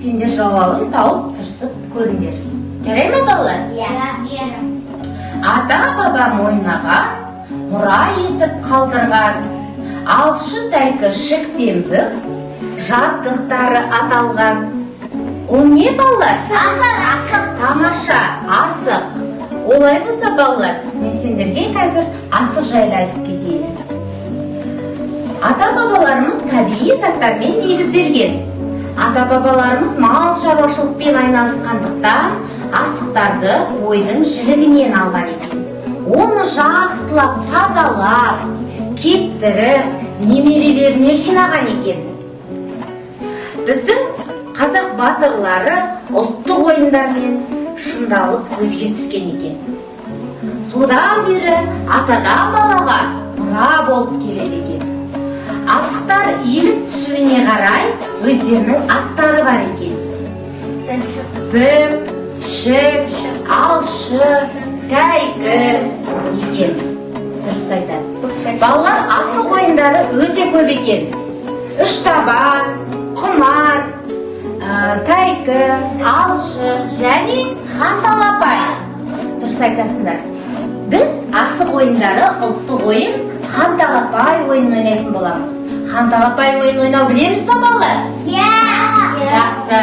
сендер жауабын тауып тырысып көріңдер. Жарай ма балалар? Иә. Ата бабам ойнаған, мұра етіп қалдырған, алшы тәйкі шік пен бүк, жабдықтары аталған. Ол не балалар? Асық. Тамаша, асық. Олай болса балалар, мен сендерге қазір асық жайлы айтып кетейін. Ата-бабаларымыз табиғи заттармен негізделген. Ата-бабаларымыз мал шаруашылықпен айналысқандықтан асықтарды қойдың жілігінен алған екен. Оны жақсылап тазалап, кептіріп, немерелеріне жинаған екен. Біздің қазақ батырлары ұлттық ойындармен шыңдалып көзге түскен екен. Содан бері атадан балаға мұра болып келеді екен. Асықтар иіліп түсуіне қарай өздерінің аттары бар екен. Бүк, шік, алшы, тәйкі екен. Дұрыс айтады. Балалар асық ойындары өте көп екен. Үш табан, құмар, тәйкі, алшы және ханталапай. Дұрыс айтасыңдар. Біз асық ойындары ұлттық ойын ханталапай ойынын ойнайтын боламыз. Ханталапай ойын ойнау білеміз ба балалар? Иә. Жақсы.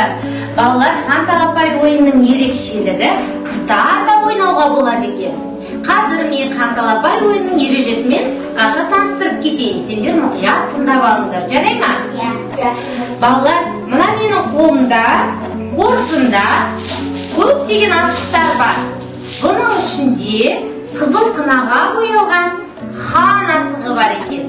Балалар, ханталапай ойынның ерекшелігі қыздар да ойнауға болады екен. Қазір мен ханталапай ойынның ережесімен қысқаша таныстырып кетейін. Сендер мұқият тыңдап алыңдар. Жарай ма? Иә. Балалар, мына менің қолымда, қоржында көптеген асықтар бар. Бұның ішінде қызыл қынаға боялған хан асығы бар екен.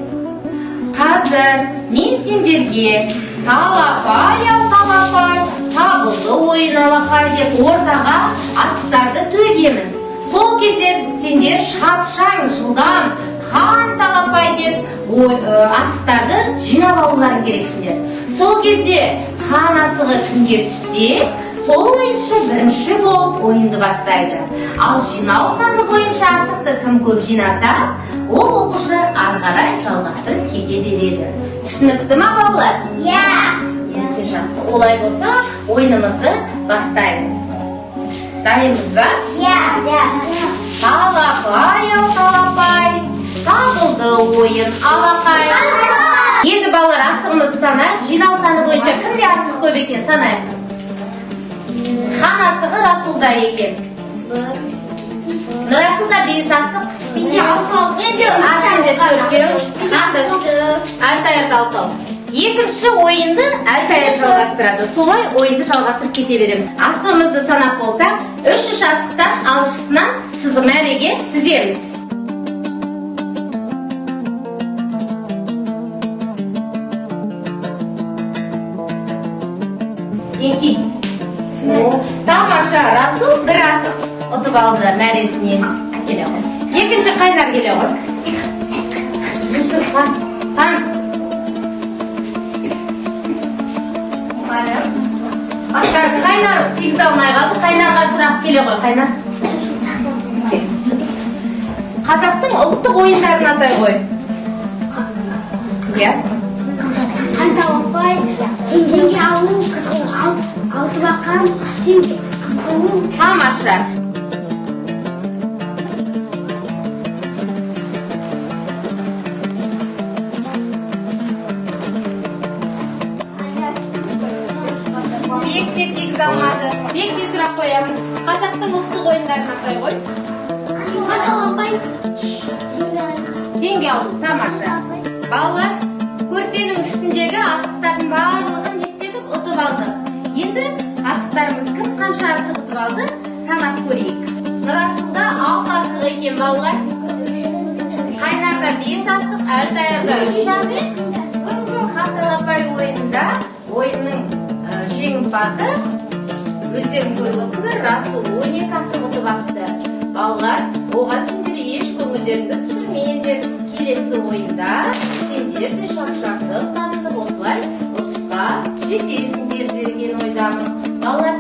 Қазір мен сендерге талапай, талапай, табылды ойын алақай деп ортаға асықтарды төгемін. Сол кезде сендер шапшаң, жылдам, хан талапай деп асықтарды жинап алуларың керексіңдер. Сол кезде хан асығы кімге түссе, сол ойыншы бірінші болып ойынды бастайды. Ал жинау саны бойынша асықты кім көп жинаса, ол оқушы ары қарай жалғастырып кете береді. Түсінікті ма балалар? Иә. Өте жақсы. Олай болса, ойынымызды бастаймыз. Дайынбыз ба? Иә. Талапай, талапай, табылды ойын алақай. Енді балалар, асығымызды санайық. Жинау саны бойынша кімде асық көп екен санайық. Хан асығы Расулда екен. Расулда 5 асық. Менде 6 асық. Сенде 4. Алтайыр 6. Екінші ойынды Алтайыр жалғастырады. Солай ойынды жалғастырып кете береміз. Асығымызды санап болсақ, 3 асықтан алшысынан сызы мәреге тіземіз. Екі. Тамаша, Расул бір асық ұтып алды мәресіне. Келе ғой. Екінші қайнар келе ғой. Таң. Қайнар тегіз алмай қалды. Қайнарға сұрақ келе ғой. Қайнар. Қазақтың ұлттық ойындарын атай ғой. Иә? Ханталапай, теңгеге алу, алты бақан, теңге қыстыру. Тамаша. Бекте тегіз алмады. Бекте сұрақ қоямыз. Қазақтың ұлттық ойындарын атай ғой. Ханталапай, теңге алу. Тамаша. Балалар, көрпенің үстіндегі асықтардың барлығын естедік, ұтып алдық. Енді асықтарымыз кім қанша асық ұтып алды, санап көрейік. Расулда 6 асық екен балалар. Қайнарда 5 асық, Алтайырда 3 асық. Бүгінгі ханталапай ойынында ойынның жеңімпазы өздерің көріп отырсыңдар, Расул 12 асық ұтып алды. Балалар, оған сендер еш көңілдеріңді түсірмеңдер. Келесі ойында сендер де шапшаңдық танытып осылай ұтысқа жетесіңдер деген ойдамын. Балалар,